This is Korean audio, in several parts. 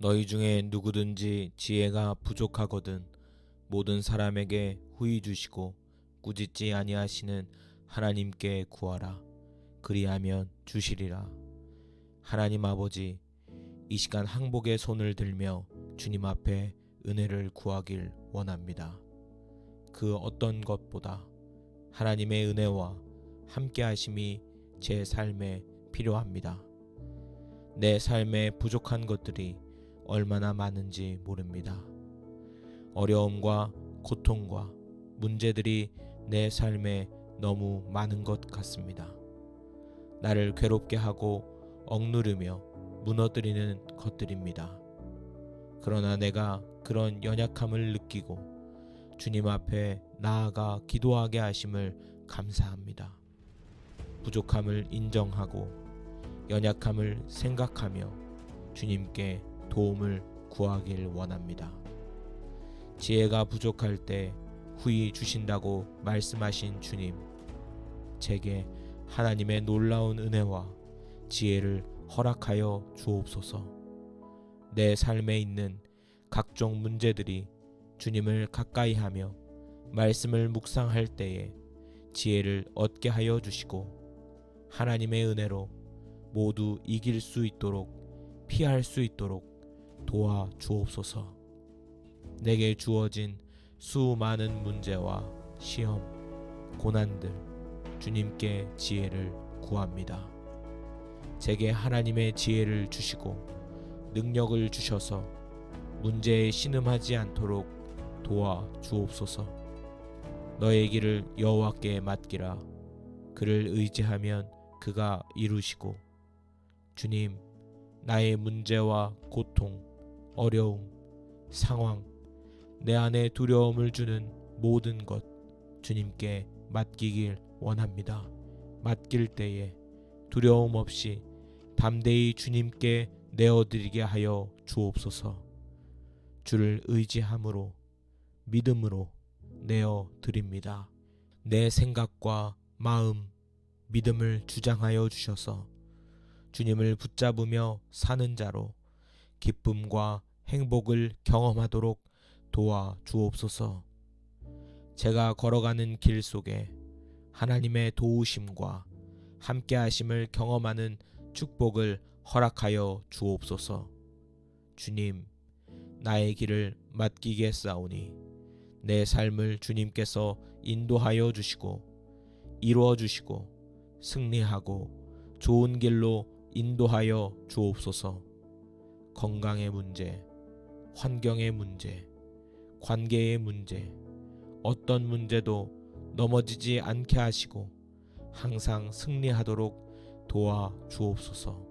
너희 중에 누구든지 지혜가 부족하거든 모든 사람에게 후히 주시고 꾸짖지 아니하시는 하나님께 구하라. 그리하면 주시리라. 하나님 아버지, 이 시간 항복의 손을 들며 주님 앞에 은혜를 구하길 원합니다. 그 어떤 것보다 하나님의 은혜와 함께 하심이 제 삶에 필요합니다. 내 삶에 부족한 것들이 얼마나 많은지 모릅니다. 어려움과 고통과 문제들이 내 삶에 너무 많은 것 같습니다. 나를 괴롭게 하고 억누르며 무너뜨리는 것들입니다. 그러나 내가 그런 연약함을 느끼고 주님 앞에 나아가 기도하게 하심을 감사합니다. 부족함을 인정하고 연약함을 생각하며 주님께 도움을 구하길 원합니다. 지혜가 부족할 때 후히 주신다고 말씀하신 주님, 제게 하나님의 놀라운 은혜와 지혜를 허락하여 주옵소서. 내 삶에 있는 각종 문제들이 주님을 가까이 하며 말씀을 묵상할 때에 지혜를 얻게 하여 주시고 하나님의 은혜로 모두 이길 수 있도록 피할 수 있도록 도와 주옵소서. 내게 주어진 수많은 문제와 시험, 고난들 주님께 지혜를 구합니다. 제게 하나님의 지혜를 주시고 능력을 주셔서 문제에 신음하지 않도록 도와 주옵소서. 너의 길을 여호와께 맡기라. 그를 의지하면 그가 이루시고. 주님, 나의 문제와 고통, 어려움, 상황, 내 안에 두려움을 주는 모든 것 주님께 맡기길 원합니다. 맡길 때에 두려움 없이 담대히 주님께 내어드리게 하여 주옵소서. 주를 의지함으로 믿음으로 내어드립니다. 내 생각과 마음, 믿음을 주장하여 주셔서 주님을 붙잡으며 사는 자로 기쁨과 행복을 경험하도록 도와 주옵소서. 제가 걸어가는 길 속에 하나님의 도우심과 함께하심을 경험하는 축복을 허락하여 주옵소서. 주님, 나의 길을 맡기겠사오니 내 삶을 주님께서 인도하여 주시고 이루어 주시고 승리하고 좋은 길로 인도하여 주옵소서. 건강의 문제, 환경의 문제, 관계의 문제, 어떤 문제도 넘어지지 않게 하시고 항상 승리하도록 도와 주옵소서.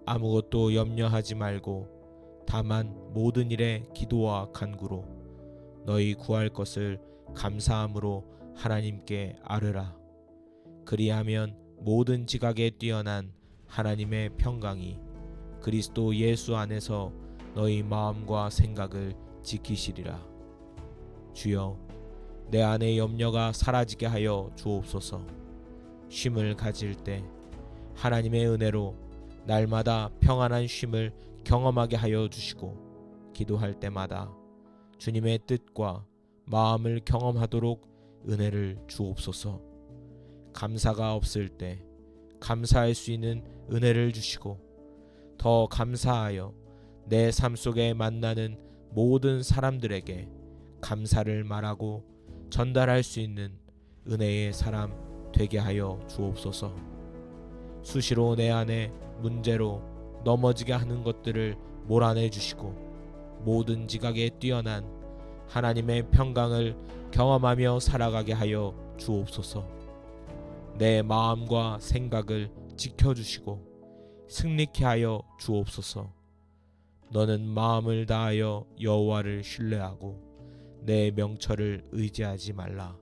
아무것도 염려하지 말고 다만 모든 일에 기도와 간구로 너희 구할 것을 감사함으로 하나님께 아뢰라. 그리하면 모든 지각에 뛰어난 하나님의 평강이 그리스도 예수 안에서 너희 마음과 생각을 지키시리라. 주여, 내 안의 염려가 사라지게 하여 주옵소서. 쉼을 가질 때 하나님의 은혜로 날마다 평안한 쉼을 경험하게 하여 주시고 기도할 때마다 주님의 뜻과 마음을 경험하도록 은혜를 주옵소서. 감사가 없을 때 감사할 수 있는 은혜를 주시고 더 감사하여 내 삶 속에 만나는 모든 사람들에게 감사를 말하고 전달할 수 있는 은혜의 사람 되게 하여 주옵소서. 수시로 내 안에 문제로 넘어지게 하는 것들을 몰아내 주시고 모든 지각에 뛰어난 하나님의 평강을 경험하며 살아가게 하여 주옵소서. 내 마음과 생각을 지켜주시고 승리케 하여 주옵소서. 너는 마음을 다하여 여호와를 신뢰하고 내 명철을 의지하지 말라.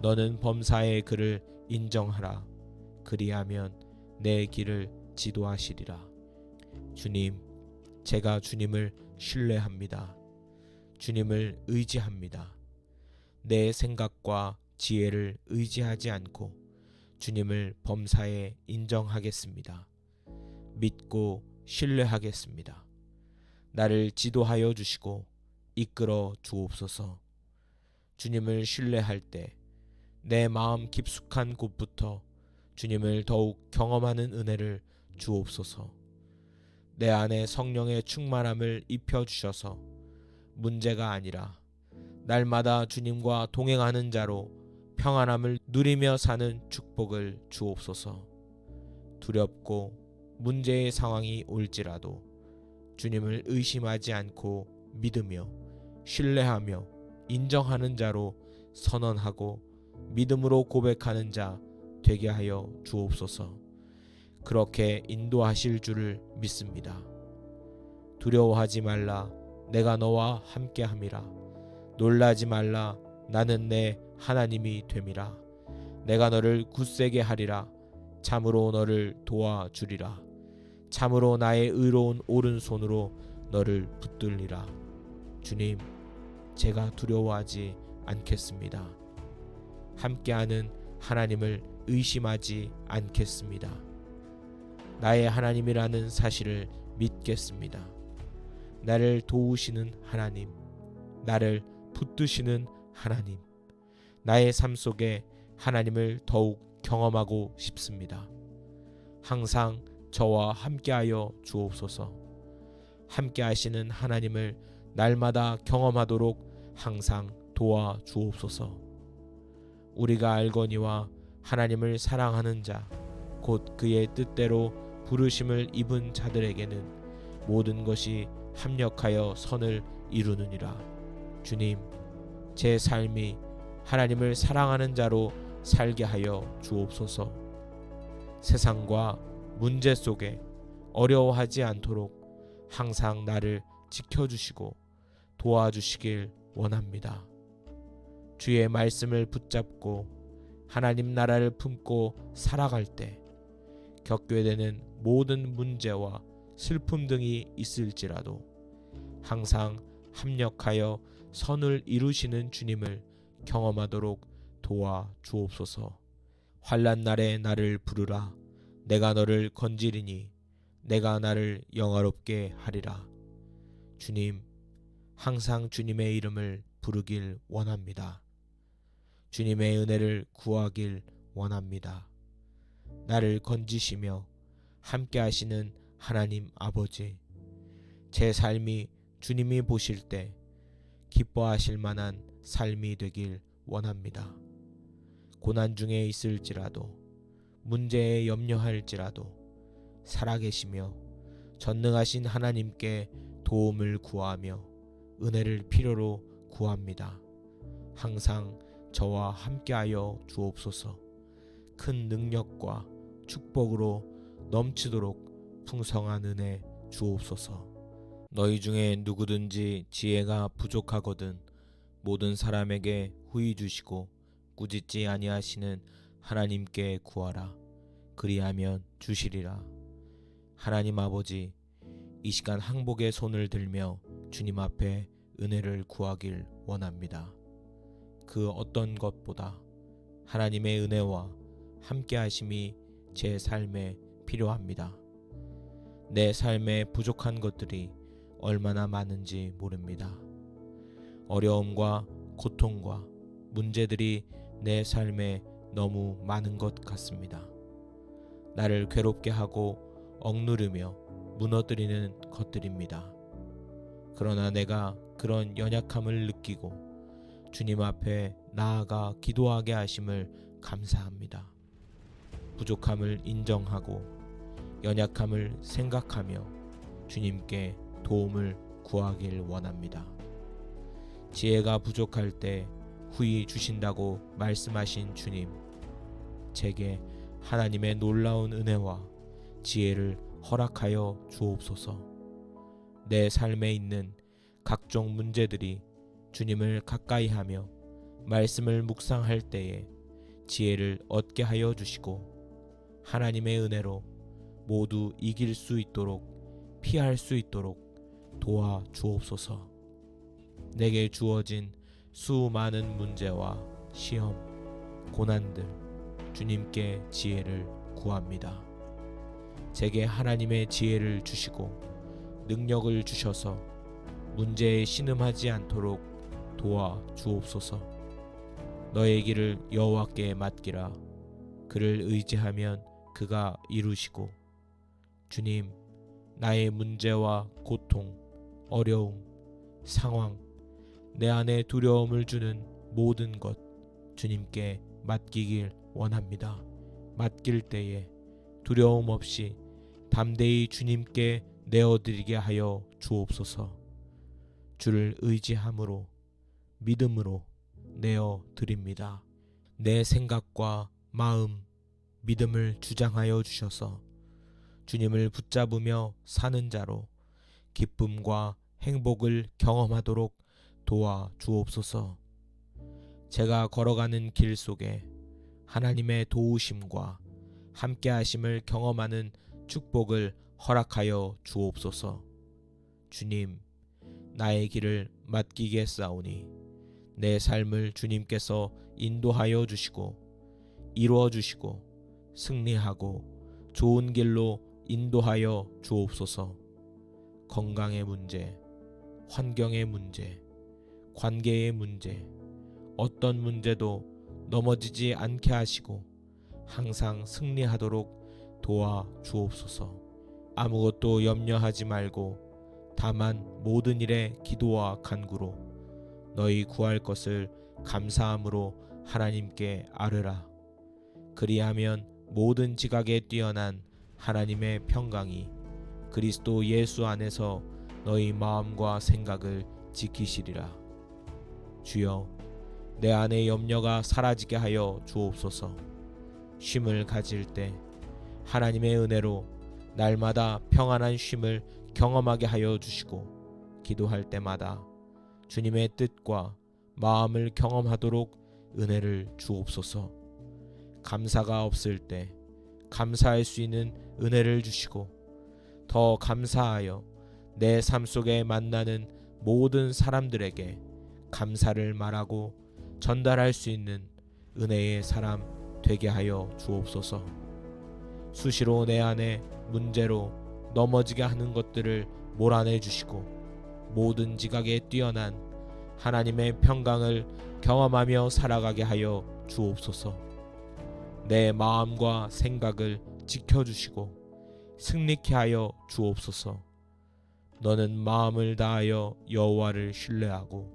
너는 범사의 그를 인정하라. 그리하면 내 길을 지도하시리라. 주님, 제가 주님을 신뢰합니다. 주님을 의지합니다. 내 생각과 지혜를 의지하지 않고 주님을 범사에 인정하겠습니다. 믿고 신뢰하겠습니다. 나를 지도하여 주시고 이끌어 주옵소서. 주님을 신뢰할 때 내 마음 깊숙한 곳부터 주님을 더욱 경험하는 은혜를 주옵소서. 내 안에 성령의 충만함을 입혀 주셔서 문제가 아니라 날마다 주님과 동행하는 자로 평안함을 누리며 사는 축복을 주옵소서. 두렵고 문제의 상황이 올지라도 주님을 의심하지 않고 믿으며 신뢰하며 인정하는 자로 선언하고 믿음으로 고백하는 자 되게 하여 주옵소서. 그렇게 인도하실 줄을 믿습니다. 두려워하지 말라, 내가 너와 함께함이라. 놀라지 말라, 나는 내 하나님이 됨이라. 내가 너를 굳세게 하리라. 참으로 너를 도와주리라. 참으로 나의 의로운 오른손으로 너를 붙들리라. 주님, 제가 두려워하지 않겠습니다. 함께하는 하나님을 의심하지 않겠습니다. 나의 하나님이라는 사실을 믿겠습니다. 나를 도우시는 하나님, 나를 붙드시는 하나님, 나의 삶 속에 하나님을 더욱 경험하고 싶습니다. 항상 저와 함께하여 주옵소서. 함께하시는 하나님을 날마다 경험하도록 항상 도와 주옵소서. 우리가 알거니와 하나님을 사랑하는 자, 곧 그의 뜻대로 부르심을 입은 자들에게는 모든 것이 합력하여 선을 이루느니라. 주님, 제 삶이 하나님을 사랑하는 자로 살게 하여 주옵소서. 세상과 문제 속에 어려워하지 않도록 항상 나를 지켜주시고 도와주시길 원합니다. 주의 말씀을 붙잡고 하나님 나라를 품고 살아갈 때 겪게 되는 모든 문제와 슬픔 등이 있을지라도 항상 합력하여 선을 이루시는 주님을 경험하도록 도와 주옵소서. 환난 날에 나를 부르라. 내가 너를 건지리니 내가 나를 영화롭게 하리라. 주님, 항상 주님의 이름을 부르길 원합니다. 주님의 은혜를 구하길 원합니다. 나를 건지시며 함께 하시는 하나님 아버지, 제 삶이 주님이 보실 때 기뻐하실 만한 삶이 되길 원합니다. 고난 중에 있을지라도 문제에 염려할지라도 살아계시며 전능하신 하나님께 도움을 구하며 은혜를 필요로 구합니다. 항상 저와 함께하여 주옵소서. 큰 능력과 축복으로 넘치도록 풍성한 은혜 주옵소서. 너희 중에 누구든지 지혜가 부족하거든 모든 사람에게 후히 주시고 꾸짖지 아니하시는 하나님께 구하라. 그리하면 주시리라. 하나님 아버지, 이 시간 항복의 손을 들며 주님 앞에 은혜를 구하길 원합니다. 그 어떤 것보다 하나님의 은혜와 함께 하심이 제 삶에 필요합니다. 내 삶에 부족한 것들이 얼마나 많은지 모릅니다. 어려움과 고통과 문제들이 내 삶에 너무 많은 것 같습니다. 나를 괴롭게 하고 억누르며 무너뜨리는 것들입니다. 그러나 내가 그런 연약함을 느끼고 주님 앞에 나아가 기도하게 하심을 감사합니다. 부족함을 인정하고 연약함을 생각하며 주님께 도움을 구하길 원합니다. 지혜가 부족할 때 후히 주신다고 말씀하신 주님, 제게 하나님의 놀라운 은혜와 지혜를 허락하여 주옵소서. 내 삶에 있는 각종 문제들이 주님을 가까이하며 말씀을 묵상할 때에 지혜를 얻게 하여 주시고 하나님의 은혜로 모두 이길 수 있도록 피할 수 있도록 도와 주옵소서. 내게 주어진 수많은 문제와 시험, 고난들 주님께 지혜를 구합니다. 제게 하나님의 지혜를 주시고 능력을 주셔서 문제에 신음하지 않도록 도와 주옵소서. 너의 길을 여호와께 맡기라. 그를 의지하면 그가 이루시고. 주님, 나의 문제와 고통, 어려움, 상황, 내 안에 두려움을 주는 모든 것 주님께 맡기길 원합니다. 맡길 때에 두려움 없이 담대히 주님께 내어드리게 하여 주옵소서. 주를 의지함으로 믿음으로 내어드립니다. 내 생각과 마음, 믿음을 주장하여 주셔서 주님을 붙잡으며 사는 자로 기쁨과 행복을 경험하도록 도와 주옵소서. 제가 걸어가는 길 속에 하나님의 도우심과 함께하심을 경험하는 축복을 허락하여 주옵소서. 주님, 나의 길을 맡기겠사오니 내 삶을 주님께서 인도하여 주시고 이루어 주시고 승리하고 좋은 길로 인도하여 주옵소서. 건강의 문제, 환경의 문제, 관계의 문제, 어떤 문제도 넘어지지 않게 하시고 항상 승리하도록 도와 주옵소서. 아무것도 염려하지 말고 다만 모든 일에 기도와 간구로 너희 구할 것을 감사함으로 하나님께 아뢰라. 그리하면 모든 지각에 뛰어난 하나님의 평강이 그리스도 예수 안에서 너희 마음과 생각을 지키시리라. 주여, 내 안의 염려가 사라지게 하여 주옵소서. 쉼을 가질 때 하나님의 은혜로 날마다 평안한 쉼을 경험하게 하여 주시고 기도할 때마다 주님의 뜻과 마음을 경험하도록 은혜를 주옵소서. 감사가 없을 때 감사할 수 있는 은혜를 주시고 더 감사하여 내 삶 속에 만나는 모든 사람들에게 감사를 말하고 전달할 수 있는 은혜의 사람 되게 하여 주옵소서. 수시로 내 안에 문제로 넘어지게 하는 것들을 몰아내 주시고 모든 지각에 뛰어난 하나님의 평강을 경험하며 살아가게 하여 주옵소서. 내 마음과 생각을 지켜주시고 승리케 하여 주옵소서. 너는 마음을 다하여 여호와를 신뢰하고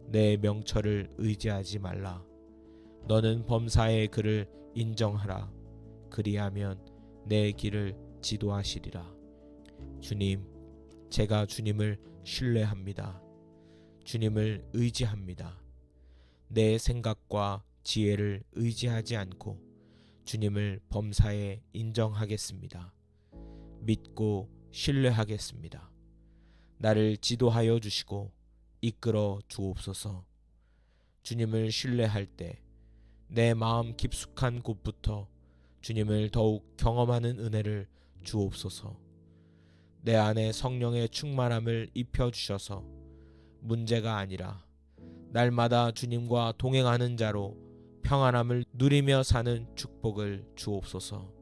내 명철을 의지하지 말라. 너는 범사의 그를 인정하라. 그리하면 내 길을 지도하시리라. 주님, 제가 주님을 신뢰합니다. 주님을 의지합니다. 내 생각과 지혜를 의지하지 않고 주님을 범사에 인정하겠습니다. 믿고 신뢰하겠습니다. 나를 지도하여 주시고 이끌어 주옵소서. 주님을 신뢰할 때 내 마음 깊숙한 곳부터 주님을 더욱 경험하는 은혜를 주옵소서. 내 안에 성령의 충만함을 입혀 주셔서 문제가 아니라 날마다 주님과 동행하는 자로 평안함을 누리며 사는 축복을 주옵소서.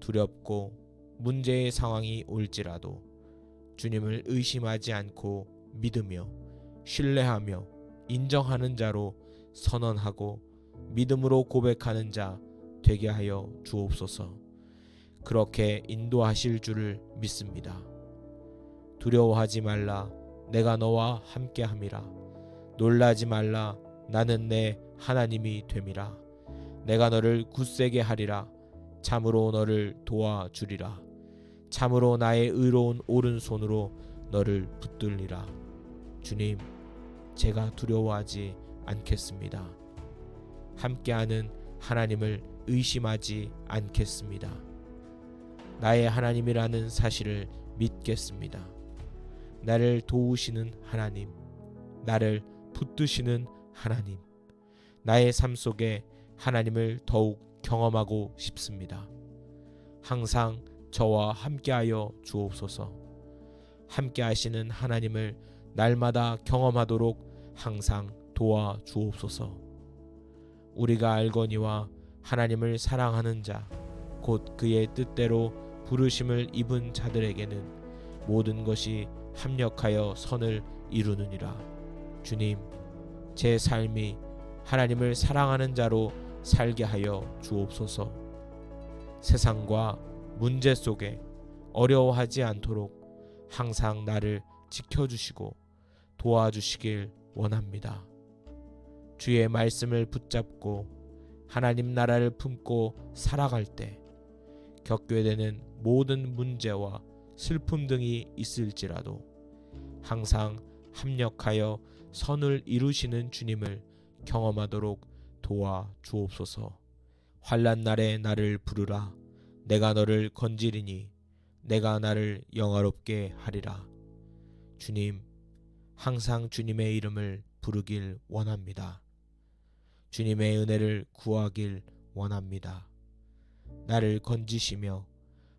두렵고 문제의 상황이 올지라도 주님을 의심하지 않고 믿으며 신뢰하며 인정하는 자로 선언하고 믿음으로 고백하는 자 되게 하여 주옵소서. 그렇게 인도하실 줄을 믿습니다. 두려워하지 말라. 내가 너와 함께함이라. 놀라지 말라. 나는 내 하나님이 됨이라. 내가 너를 굳세게 하리라. 참으로 너를 도와주리라. 참으로 나의 의로운 오른손으로 너를 붙들리라. 주님, 제가 두려워하지 않겠습니다. 함께하는 하나님을 의심하지 않겠습니다. 나의 하나님이라는 사실을 믿겠습니다. 나를 도우시는 하나님, 나를 붙드시는 하나님, 나의 삶 속에 하나님을 더욱 경험하고 싶습니다. 항상 저와 함께하여 주옵소서. 함께하시는 하나님을 날마다 경험하도록 항상 도와 주옵소서. 우리가 알거니와 하나님을 사랑하는 자, 곧 그의 뜻대로 부르심을 입은 자들에게는 모든 것이 합력하여 선을 이루느니라. 주님, 제 삶이 하나님을 사랑하는 자로 살게 하여 주옵소서. 세상과 문제 속에 어려워하지 않도록 항상 나를 지켜주시고 도와주시길 원합니다. 주의 말씀을 붙잡고 하나님 나라를 품고 살아갈 때 겪게 되는 모든 문제와 슬픔 등이 있을지라도 항상 합력하여 선을 이루시는 주님을 경험하도록 도와 주옵소서. 환난 날에 나를 부르라. 내가 너를 건지리니 내가 나를 영화롭게 하리라. 주님, 항상 주님의 이름을 부르길 원합니다. 주님의 은혜를 구하길 원합니다. 나를 건지시며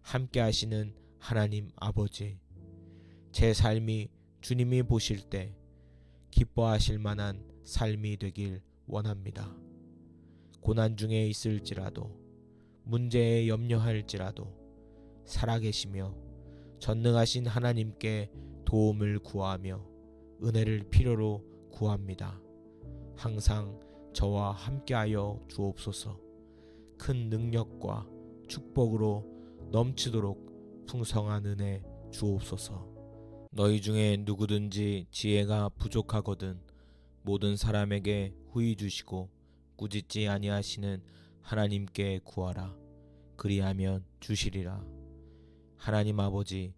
함께 하시는 하나님 아버지, 제 삶이 주님이 보실 때 기뻐하실 만한 삶이 되길 원합니다. 고난 중에 있을지라도 문제에 염려할지라도 살아계시며 전능하신 하나님께 도움을 구하며 은혜를 필요로 구합니다. 항상 저와 함께하여 주옵소서. 큰 능력과 축복으로 넘치도록 풍성한 은혜 주옵소서. 너희 중에 누구든지 지혜가 부족하거든 모든 사람에게 후히 주시고 꾸짖지 아니하시는 하나님께 구하라. 그리하면 주시리라. 하나님 아버지,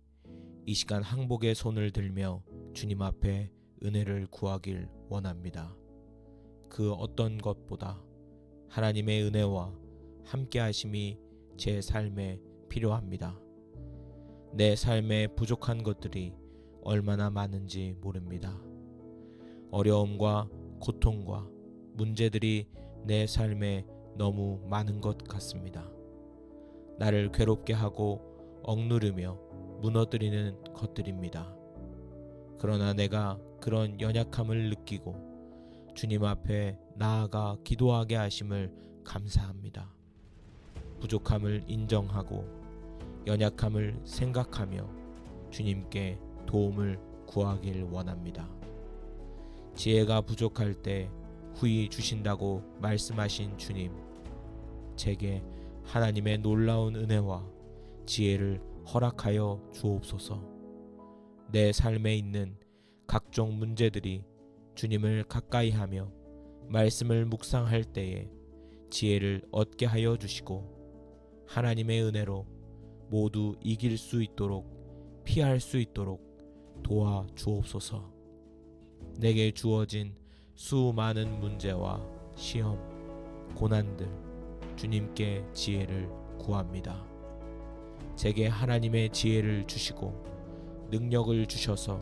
이 시간 항복의 손을 들며 주님 앞에 은혜를 구하길 원합니다. 그 어떤 것보다 하나님의 은혜와 함께 하심이 제 삶에 필요합니다. 내 삶에 부족한 것들이 얼마나 많은지 모릅니다. 어려움과 고통과 문제들이 내 삶에 너무 많은 것 같습니다. 나를 괴롭게 하고 억누르며 무너뜨리는 것들입니다. 그러나 내가 그런 연약함을 느끼고 주님 앞에 나아가 기도하게 하심을 감사합니다. 부족함을 인정하고 연약함을 생각하며 주님께 도움을 구하길 원합니다. 지혜가 부족할 때 후히 주신다고 말씀하신 주님, 제게 하나님의 놀라운 은혜와 지혜를 허락하여 주옵소서. 내 삶에 있는 각종 문제들이 주님을 가까이하며 말씀을 묵상할 때에 지혜를 얻게 하여 주시고 하나님의 은혜로 모두 이길 수 있도록 피할 수 있도록 도와 주옵소서. 내게 주어진 수많은 문제와 시험, 고난들 주님께 지혜를 구합니다. 제게 하나님의 지혜를 주시고 능력을 주셔서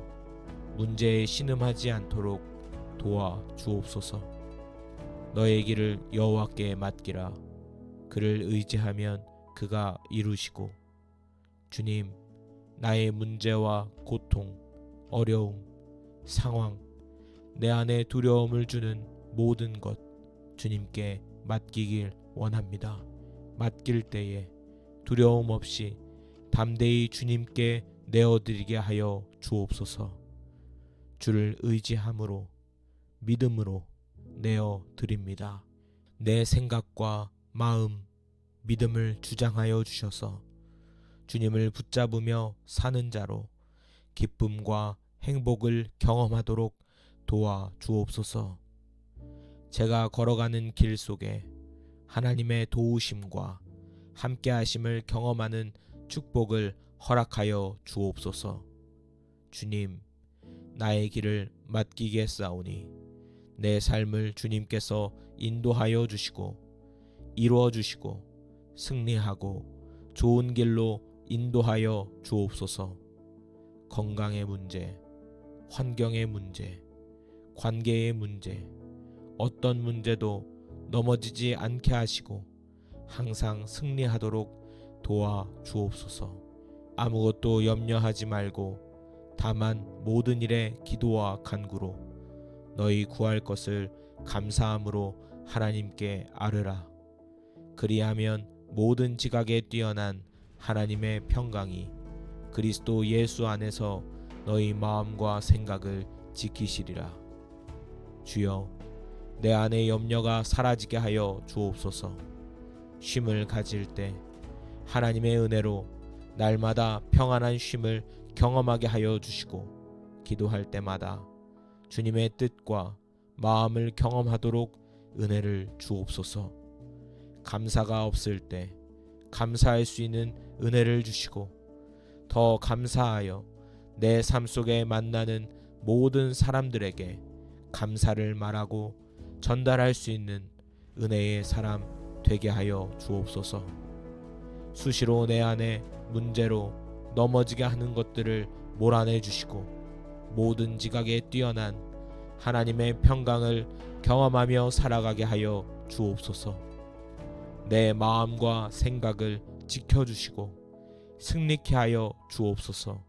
문제에 신음하지 않도록 도와 주옵소서. 너의 길을 여호와께 맡기라. 그를 의지하면 그가 이루시고. 주님, 나의 문제와 고통, 어려움, 상황, 내 안에 두려움을 주는 모든 것 주님께 맡기길 원합니다. 맡길 때에 두려움 없이 담대히 주님께 내어드리게 하여 주옵소서. 주를 의지함으로 믿음으로 내어 드립니다. 내 생각과 마음, 믿음을 주장하여 주셔서 주님을 붙잡으며 사는 자로 기쁨과 행복을 경험하도록 도와 주옵소서. 제가 걸어가는 길 속에 하나님의 도우심과 함께하심을 경험하는 축복을 허락하여 주옵소서. 주님, 나의 길을 맡기겠사오니 내 삶을 주님께서 인도하여 주시고 이루어 주시고 승리하고 좋은 길로 인도하여 주옵소서. 건강의 문제, 환경의 문제, 관계의 문제, 어떤 문제도 넘어지지 않게 하시고 항상 승리하도록 도와 주옵소서. 아무것도 염려하지 말고 다만 모든 일에 기도와 간구로 너희 구할 것을 감사함으로 하나님께 아뢰라. 그리하면 모든 지각에 뛰어난 하나님의 평강이 그리스도 예수 안에서 너희 마음과 생각을 지키시리라. 주여, 내 안의 염려가 사라지게 하여 주옵소서. 쉼을 가질 때 하나님의 은혜로 날마다 평안한 쉼을 경험하게 하여 주시고, 기도할 때마다 주님의 뜻과 마음을 경험하도록 은혜를 주옵소서. 감사가 없을 때 감사할 수 있는 은혜를 주시고, 더 감사하여 내 삶 속에 만나는 모든 사람들에게 감사를 말하고 전달할 수 있는 은혜의 사람 되게 하여 주옵소서. 수시로 내 안에 문제로 넘어지게 하는 것들을 몰아내 주시고, 모든 지각에 뛰어난 하나님의 평강을 경험하며 살아가게 하여 주옵소서. 내 마음과 생각을 지켜주시고 승리케 하여 주옵소서.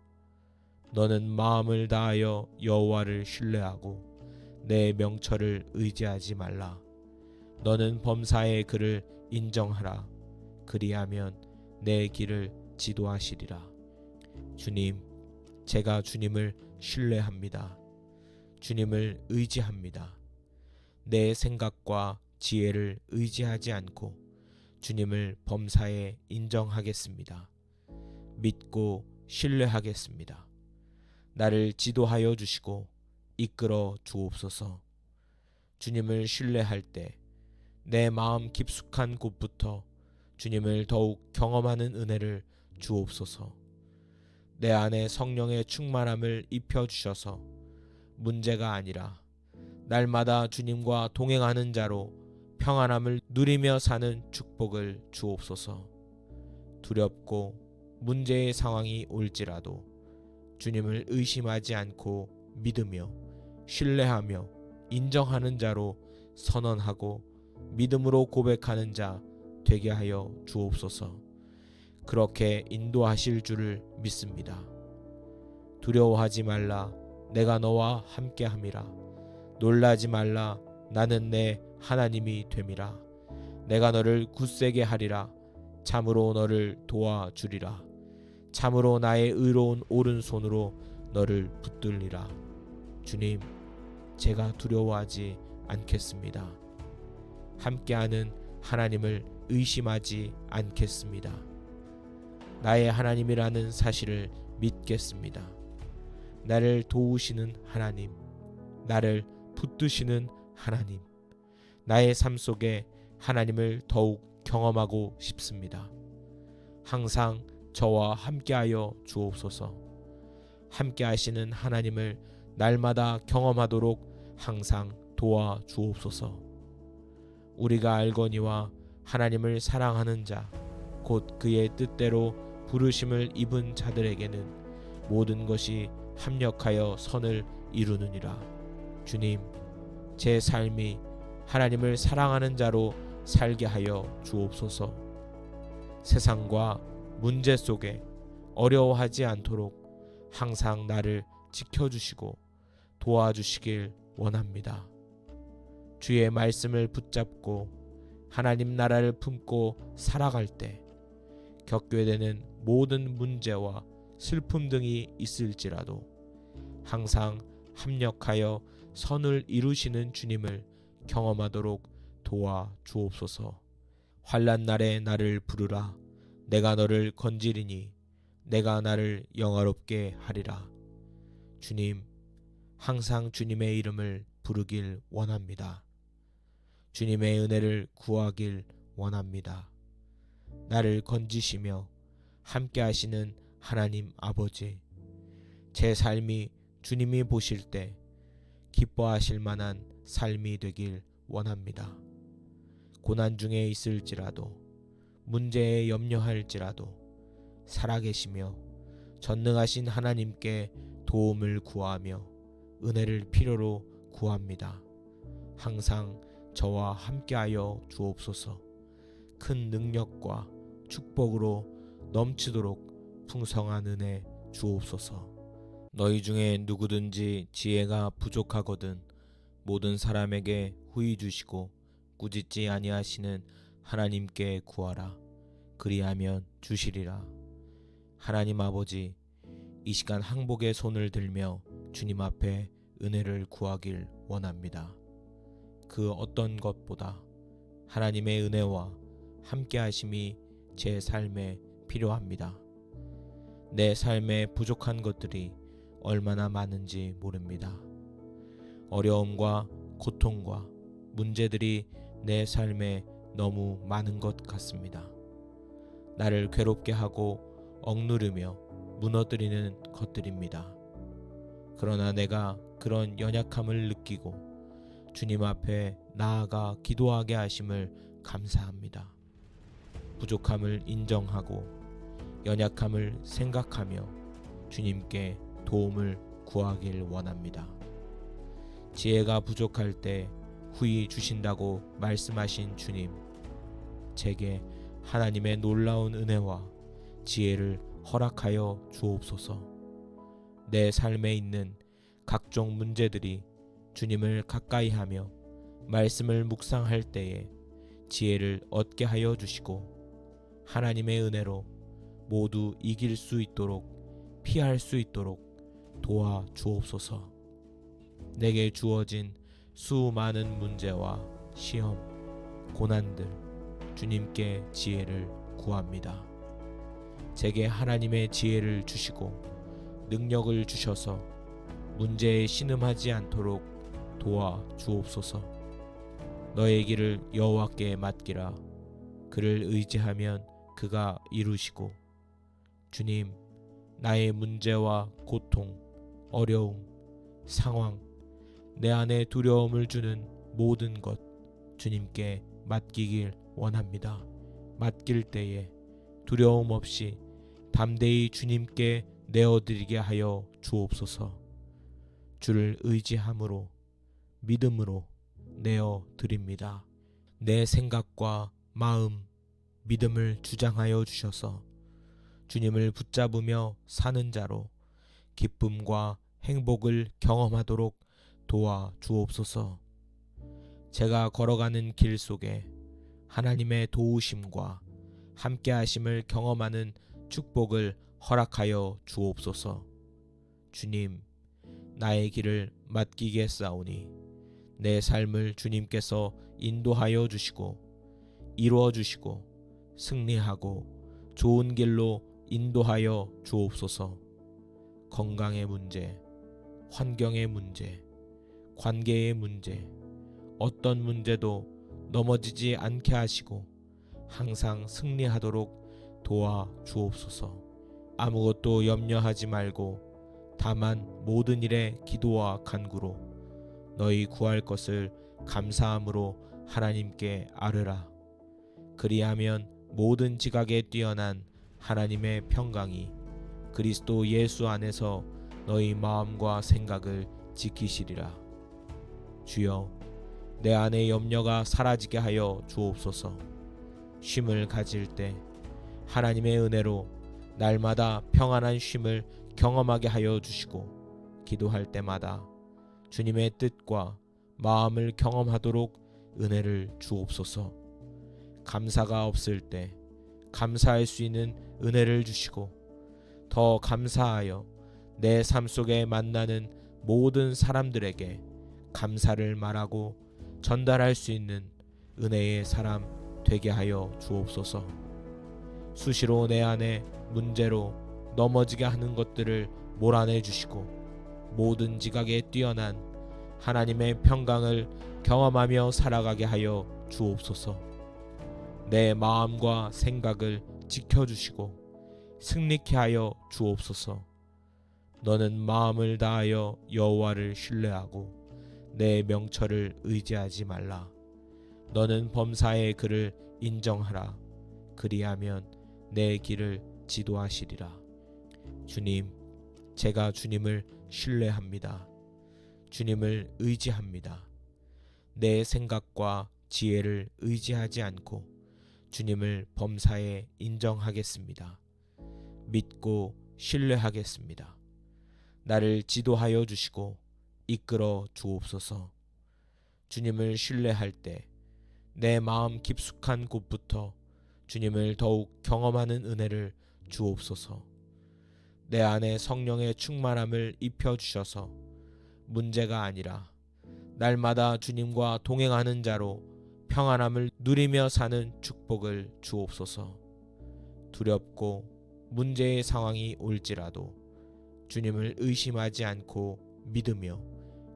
너는 마음을 다하여 여호와를 신뢰하고 내 명철을 의지하지 말라. 너는 범사의 그를 인정하라. 그리하면 내 길을 지도하시리라. 주님, 제가 주님을 신뢰합니다. 주님을 의지합니다. 내 생각과 지혜를 의지하지 않고 주님을 범사에 인정하겠습니다. 믿고 신뢰하겠습니다. 나를 지도하여 주시고 이끌어 주옵소서. 주님을 신뢰할 때 내 마음 깊숙한 곳부터 주님을 더욱 경험하는 은혜를 주옵소서. 내 안에 성령의 충만함을 입혀 주셔서 문제가 아니라 날마다 주님과 동행하는 자로 평안함을 누리며 사는 축복을 주옵소서. 두렵고 문제의 상황이 올지라도 주님을 의심하지 않고 믿으며 신뢰하며 인정하는 자로 선언하고 믿음으로 고백하는 자 되게 하여 주옵소서. 그렇게 인도하실 줄을 믿습니다. 두려워하지 말라. 내가 너와 함께함이라. 놀라지 말라. 나는 내 하나님이 됨이라. 내가 너를 굳세게 하리라. 참으로 너를 도와주리라. 참으로 나의 의로운 오른손으로 너를 붙들리라. 주님, 제가 두려워하지 않겠습니다. 함께하는 하나님을 의심하지 않겠습니다. 나의 하나님이라는 사실을 믿겠습니다. 나를 도우시는 하나님, 나를 붙드시는 하나님, 나의 삶 속에 하나님을 더욱 경험하고 싶습니다. 항상 저와 함께하여 주옵소서. 함께하시는 하나님을 날마다 경험하도록 항상 도와 주옵소서. 우리가 알거니와 하나님을 사랑하는 자, 곧 그의 뜻대로 부르심을 입은 자들에게는 모든 것이 합력하여 선을 이루느니라. 주님, 제 삶이 하나님을 사랑하는 자로 살게 하여 주옵소서. 세상과 문제 속에 어려워하지 않도록 항상 나를 지켜주시고 도와주시길 원합니다. 주의 말씀을 붙잡고 하나님 나라를 품고 살아갈 때 겪게 되는 모든 문제와 슬픔 등이 있을지라도 항상 합력하여 선을 이루시는 주님을 경험하도록 도와 주옵소서. 환난 날에 나를 부르라. 내가 너를 건지리니 내가 나를 영화롭게 하리라. 주님, 항상 주님의 이름을 부르길 원합니다. 주님의 은혜를 구하길 원합니다. 나를 건지시며 함께 하시는 하나님 아버지, 제 삶이 주님이 보실 때 기뻐하실 만한 삶이 되길 원합니다. 고난 중에 있을지라도 문제에 염려할지라도 살아계시며 전능하신 하나님께 도움을 구하며 은혜를 필요로 구합니다. 항상 저와 함께하여 주옵소서. 큰 능력과 축복으로 넘치도록 풍성한 은혜 주옵소서. 너희 중에 누구든지 지혜가 부족하거든 모든 사람에게 후히 주시고 꾸짖지 아니하시는 하나님께 구하라. 그리하면 주시리라. 하나님 아버지, 이 시간 항복의 손을 들며 주님 앞에 은혜를 구하길 원합니다. 그 어떤 것보다 하나님의 은혜와 함께 하심이 제 삶에 필요합니다. 내 삶에 부족한 것들이 얼마나 많은지 모릅니다. 어려움과 고통과 문제들이 내 삶에 너무 많은 것 같습니다. 나를 괴롭게 하고 억누르며 무너뜨리는 것들입니다. 그러나 내가 그런 연약함을 느끼고 주님 앞에 나아가 기도하게 하심을 감사합니다. 부족함을 인정하고 연약함을 생각하며 주님께 도움을 구하길 원합니다. 지혜가 부족할 때 후히 주신다고 말씀하신 주님, 제게 하나님의 놀라운 은혜와 지혜를 허락하여 주옵소서. 내 삶에 있는 각종 문제들이 주님을 가까이 하며 말씀을 묵상할 때에 지혜를 얻게 하여 주시고 하나님의 은혜로 모두 이길 수 있도록 피할 수 있도록 도와 주옵소서. 내게 주어진 수많은 문제와 시험, 고난들 주님께 지혜를 구합니다. 제게 하나님의 지혜를 주시고 능력을 주셔서 문제에 신음하지 않도록 도와 주옵소서. 너의 길을 여호와께 맡기라. 그를 의지하면 그가 이루시고 주님, 나의 문제와 고통, 어려움, 상황, 내 안에 두려움을 주는 모든 것 주님께 맡기길 원합니다. 맡길 때에 두려움 없이 담대히 주님께 내어드리게 하여 주옵소서. 주를 의지함으로 믿음으로 내어드립니다. 내 생각과 마음, 믿음을 주장하여 주셔서 주님을 붙잡으며 사는 자로 기쁨과 행복을 경험하도록 도와 주옵소서. 제가 걸어가는 길 속에 하나님의 도우심과 함께하심을 경험하는 축복을 허락하여 주옵소서. 주님, 나의 길을 맡기겠사오니 내 삶을 주님께서 인도하여 주시고 이루어 주시고 승리하고 좋은 길로 인도하여 주옵소서. 건강의 문제, 환경의 문제, 관계의 문제, 어떤 문제도 넘어지지 않게 하시고 항상 승리하도록 도와 주옵소서. 아무것도 염려하지 말고 다만 모든 일에 기도와 간구로 너희 구할 것을 감사함으로 하나님께 아뢰라. 그리하면 모든 지각에 뛰어난 하나님의 평강이 그리스도 예수 안에서 너희 마음과 생각을 지키시리라. 주여, 내 안의 염려가 사라지게 하여 주옵소서. 쉼을 가질 때 하나님의 은혜로 날마다 평안한 쉼을 경험하게 하여 주시고 기도할 때마다 주님의 뜻과 마음을 경험하도록 은혜를 주옵소서. 감사가 없을 때 감사할 수 있는 은혜를 주시고 더 감사하여 내 삶 속에 만나는 모든 사람들에게 감사를 말하고 전달할 수 있는 은혜의 사람 되게 하여 주옵소서. 수시로 내 안에 문제로 넘어지게 하는 것들을 몰아내 주시고 모든 지각에 뛰어난 하나님의 평강을 경험하며 살아가게 하여 주옵소서. 내 마음과 생각을 지켜주시고 승리케 하여 주옵소서. 너는 마음을 다하여 여호와를 신뢰하고 내 명철을 의지하지 말라. 너는 범사의 그를 인정하라. 그리하면 내 길을 지도하시리라. 주님, 제가 주님을 신뢰합니다. 주님을 의지합니다. 내 생각과 지혜를 의지하지 않고 주님을 범사에 인정하겠습니다. 믿고 신뢰하겠습니다. 나를 지도하여 주시고 이끌어 주옵소서. 주님을 신뢰할 때 내 마음 깊숙한 곳부터 주님을 더욱 경험하는 은혜를 주옵소서. 내 안에 성령의 충만함을 입혀주셔서 문제가 아니라 날마다 주님과 동행하는 자로 평안함을 누리며 사는 축복을 주옵소서. 두렵고 문제의 상황이 올지라도 주님을 의심하지 않고 믿으며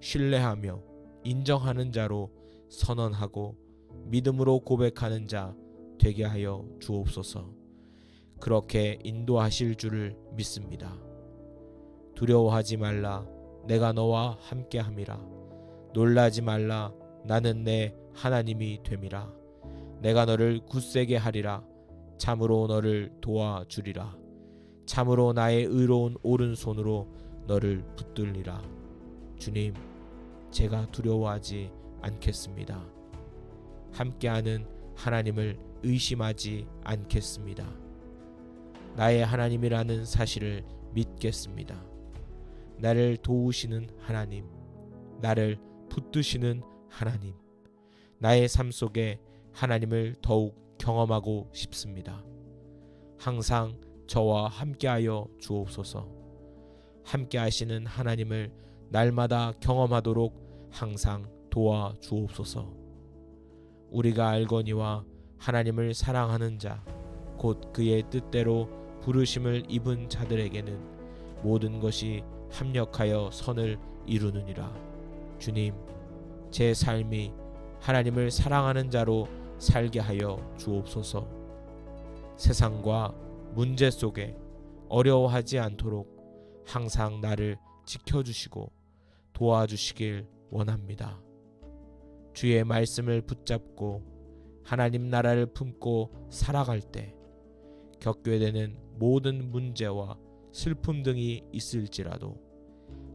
신뢰하며 인정하는 자로 선언하고 믿음으로 고백하는 자 되게 하여 주옵소서. 그렇게 인도하실 줄을 믿습니다. 두려워하지 말라, 내가 너와 함께함이라. 놀라지 말라, 나는 내 하나님이 됨이라. 내가 너를 굳세게 하리라. 참으로 너를 도와주리라. 참으로 나의 의로운 오른손으로 너를 붙들리라. 주님, 제가 두려워하지 않겠습니다. 함께하는 하나님을 의심하지 않겠습니다. 나의 하나님이라는 사실을 믿겠습니다. 나를 도우시는 하나님, 나를 붙드시는 하나님, 나의 삶 속에 하나님을 더욱 경험하고 싶습니다. 항상 저와 함께하여 주옵소서. 함께하시는 하나님을 날마다 경험하도록 항상 도와 주옵소서. 우리가 알거니와 하나님을 사랑하는 자, 곧 그의 뜻대로 부르심을 입은 자들에게는 모든 것이 합력하여 선을 이루느니라. 주님, 제 삶이 하나님을 사랑하는 자로 살게 하여 주옵소서. 세상과 문제 속에 어려워하지 않도록 항상 나를 지켜주시고 도와주시길 원합니다. 주의 말씀을 붙잡고 하나님 나라를 품고 살아갈 때 겪게 되는 모든 문제와 슬픔 등이 있을지라도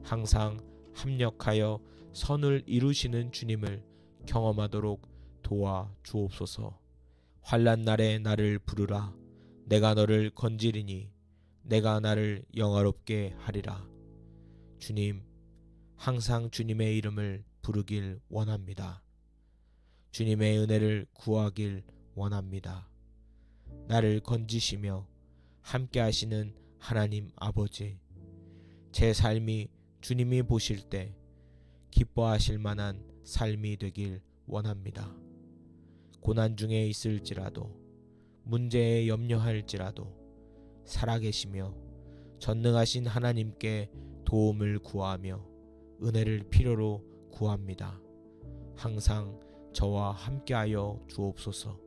항상 합력하여 선을 이루시는 주님을 경험하도록 도와 주옵소서. 환난 날에 나를 부르라. 내가 너를 건지리니 내가 나를 영화롭게 하리라. 주님, 항상 주님의 이름을 부르길 원합니다. 주님의 은혜를 구하길 원합니다. 나를 건지시며 함께 하시는 하나님 아버지, 제 삶이 주님이 보실 때 기뻐하실 만한 삶이 되길 원합니다. 고난 중에 있을지라도 문제에 염려할지라도 살아계시며 전능하신 하나님께 도움을 구하며 은혜를 필요로 구합니다. 항상 저와 함께하여 주옵소서.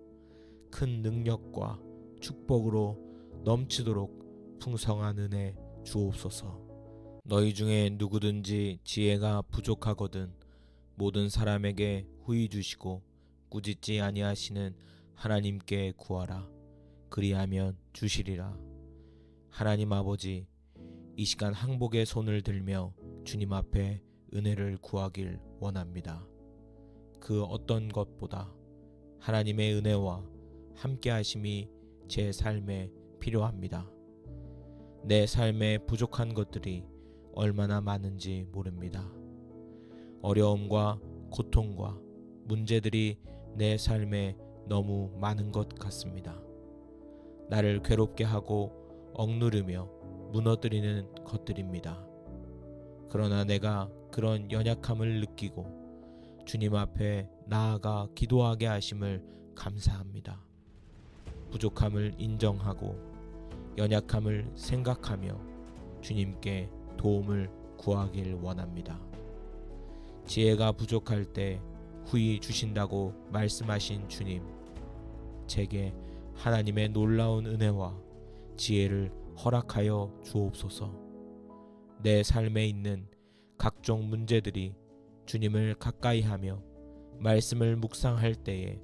큰 능력과 축복으로 넘치도록 풍성한 은혜 주옵소서. 너희 중에 누구든지 지혜가 부족하거든 모든 사람에게 후히 주시고 꾸짖지 아니하시는 하나님께 구하라. 그리하면 주시리라. 하나님 아버지, 이 시간 항복의 손을 들며 주님 앞에 은혜를 구하길 원합니다. 그 어떤 것보다 하나님의 은혜와 함께 하심이 제 삶에 필요합니다. 내 삶에 부족한 것들이 얼마나 많은지 모릅니다. 어려움과 고통과 문제들이 내 삶에 너무 많은 것 같습니다. 나를 괴롭게 하고 억누르며 무너뜨리는 것들입니다. 그러나 내가 그런 연약함을 느끼고 주님 앞에 나아가 기도하게 하심을 감사합니다. 부족함을 인정하고 연약함을 생각하며 주님께 도움을 구하길 원합니다. 지혜가 부족할 때 후히 주신다고 말씀하신 주님, 제게 하나님의 놀라운 은혜와 지혜를 허락하여 주옵소서. 내 삶에 있는 각종 문제들이 주님을 가까이하며 말씀을 묵상할 때에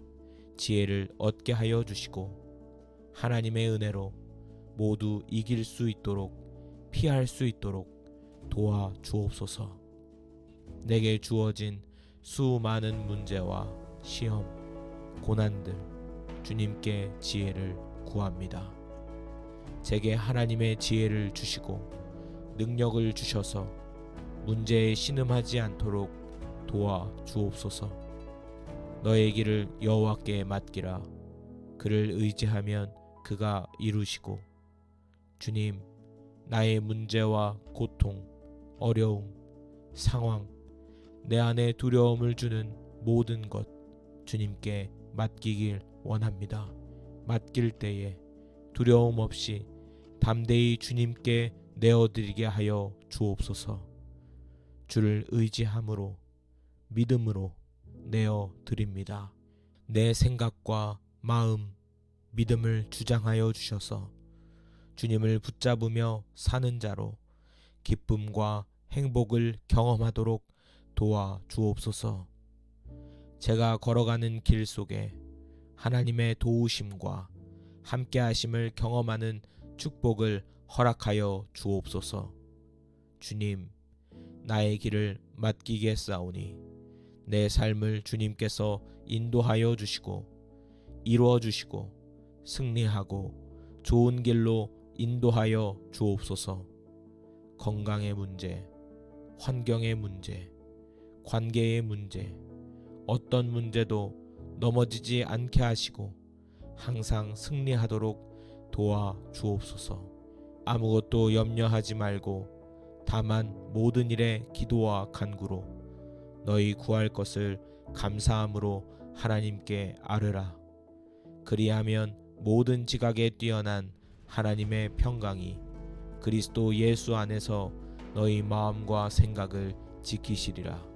지혜를 얻게 하여 주시고 하나님의 은혜로 모두 이길 수 있도록 피할 수 있도록 도와 주옵소서. 내게 주어진 수많은 문제와 시험, 고난들 주님께 지혜를 구합니다. 제게 하나님의 지혜를 주시고 능력을 주셔서 문제에 신음하지 않도록 도와 주옵소서. 너의 길을 여호와께 맡기라. 그를 의지하면 그가 이루시고 주님, 나의 문제와 고통, 어려움, 상황, 내 안에 두려움을 주는 모든 것 주님께 맡기길 원합니다. 맡길 때에 두려움 없이 담대히 주님께 내어드리게 하여 주옵소서. 주를 의지함으로 믿음으로 내어드립니다. 내 생각과 마음, 믿음을 주장하여 주셔서 주님을 붙잡으며 사는 자로 기쁨과 행복을 경험하도록 도와 주옵소서. 제가 걸어가는 길 속에 하나님의 도우심과 함께하심을 경험하는 축복을 허락하여 주옵소서. 주님, 나의 길을 맡기겠사오니 내 삶을 주님께서 인도하여 주시고 이루어 주시고 승리하고 좋은 길로 인도하여 주옵소서. 건강의 문제, 환경의 문제, 관계의 문제, 어떤 문제도 넘어지지 않게 하시고 항상 승리하도록 도와 주옵소서. 아무것도 염려하지 말고 다만 모든 일에 기도와 간구로 너희 구할 것을 감사함으로 하나님께 아뢰라. 그리하면 모든 지각에 뛰어난 하나님의 평강이 그리스도 예수 안에서 너희 마음과 생각을 지키시리라.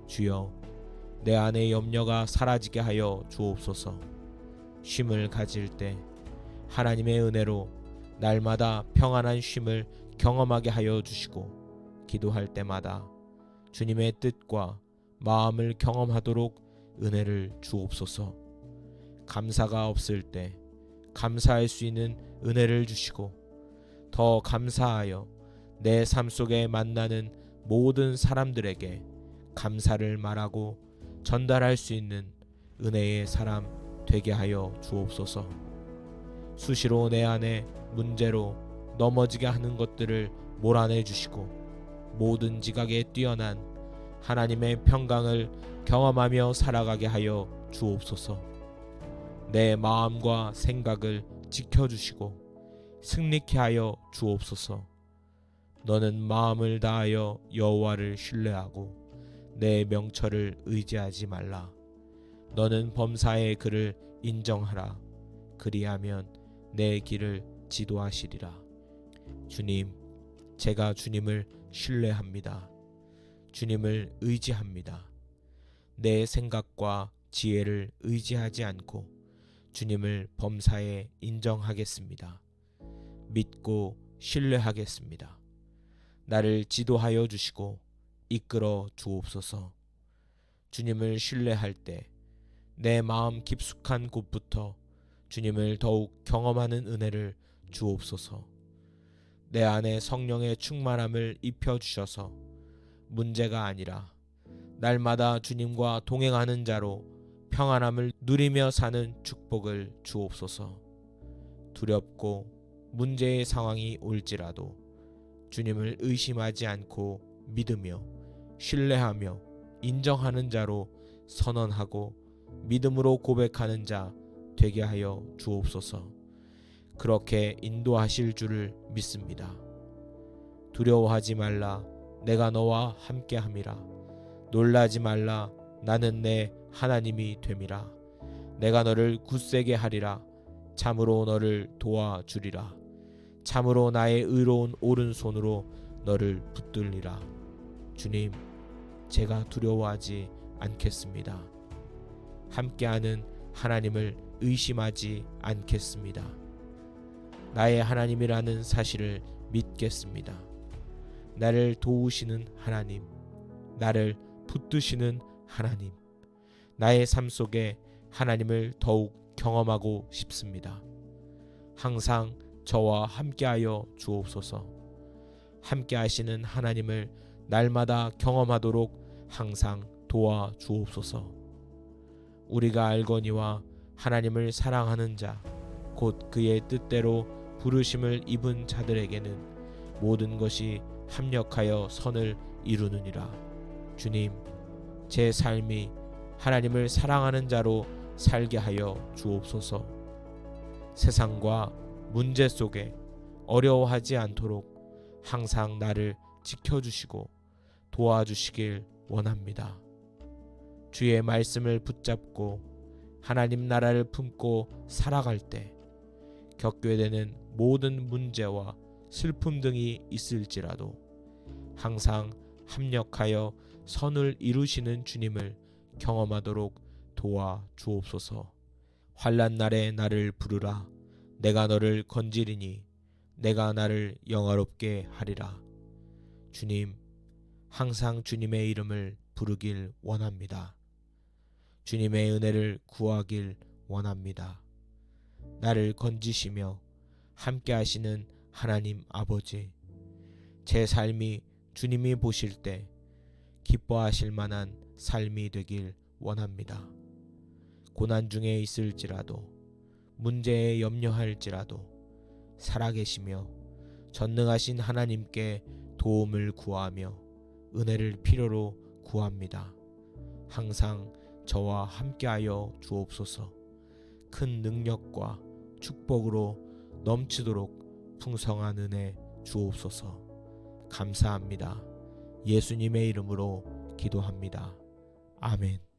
주여, 내 안의 염려가 사라지게 하여 주옵소서. 쉼을 가질 때 하나님의 은혜로 날마다 평안한 쉼을 경험하게 하여 주시고 기도할 때마다 주님의 뜻과 마음을 경험하도록 은혜를 주옵소서. 감사가 없을 때 감사할 수 있는 은혜를 주시고 더 감사하여 내 삶 속에 만나는 모든 사람들에게 감사를 말하고 전달할 수 있는 은혜의 사람 되게 하여 주옵소서. 수시로 내 안에 문제로 넘어지게 하는 것들을 몰아내 주시고 모든 지각에 뛰어난 하나님의 평강을 경험하며 살아가게 하여 주옵소서. 내 마음과 생각을 지켜주시고 승리케 하여 주옵소서. 너는 마음을 다하여 여호와를 신뢰하고 내 명철을 의지하지 말라. 너는 범사의 그를 인정하라. 그리하면 내 길을 지도하시리라. 주님, 제가 주님을 신뢰합니다. 주님을 의지합니다. 내 생각과 지혜를 의지하지 않고 주님을 범사에 인정하겠습니다. 믿고 신뢰하겠습니다. 나를 지도하여 주시고 이끌어 주옵소서. 주님을 신뢰할 때 내 마음 깊숙한 곳부터 주님을 더욱 경험하는 은혜를 주옵소서. 내 안에 성령의 충만함을 입혀 주셔서 문제가 아니라 날마다 주님과 동행하는 자로 평안함을 누리며 사는 축복을 주옵소서. 두렵고 문제의 상황이 올지라도 주님을 의심하지 않고 믿으며 신뢰하며 인정하는 자로 선언하고 믿음으로 고백하는 자 되게 하여 주옵소서. 그렇게 인도하실 줄을 믿습니다. 두려워하지 말라. 내가 너와 함께함이라. 놀라지 말라. 나는 내 하나님이 됨이라. 내가 너를 굳세게 하리라. 참으로 너를 도와주리라. 참으로 나의 의로운 오른손으로 너를 붙들리라. 주님, 제가 두려워하지 않겠습니다. 함께하는 하나님을 의심하지 않겠습니다. 나의 하나님이라는 사실을 믿겠습니다. 나를 도우시는 하나님, 나를 붙드시는 하나님, 나의 삶 속에 하나님을 더욱 경험하고 싶습니다. 항상 저와 함께하여 주옵소서. 함께하시는 하나님을 날마다 경험하도록 항상 도와 주옵소서. 우리가 알거니와 하나님을 사랑하는 자, 곧 그의 뜻대로 부르심을 입은 자들에게는 모든 것이 합력하여 선을 이루느니라. 주님, 제 삶이 하나님을 사랑하는 자로 살게 하여 주옵소서. 세상과 문제 속에 어려워하지 않도록 항상 나를 지켜주시고 도와주시길 원합니다. 주의 말씀을 붙잡고 하나님 나라를 품고 살아갈 때 겪게 되는 모든 문제와 슬픔 등이 있을지라도 항상 합력하여 선을 이루시는 주님을 경험하도록 도와 주옵소서. 환난 날에 나를 부르라. 내가 너를 건지리니 내가 나를 영화롭게 하리라. 주님, 항상 주님의 이름을 부르길 원합니다. 주님의 은혜를 구하길 원합니다. 나를 건지시며 함께 하시는 하나님 아버지, 제 삶이 주님이 보실 때 기뻐하실 만한 삶이 되길 원합니다. 고난 중에 있을지라도 문제에 염려할지라도 살아계시며 전능하신 하나님께 도움을 구하며 은혜를 필요로 구합니다. 항상 저와 함께하여 주옵소서. 큰 능력과 축복으로 넘치도록 풍성한 은혜 주옵소서. 감사합니다. 예수님의 이름으로 기도합니다. 아멘.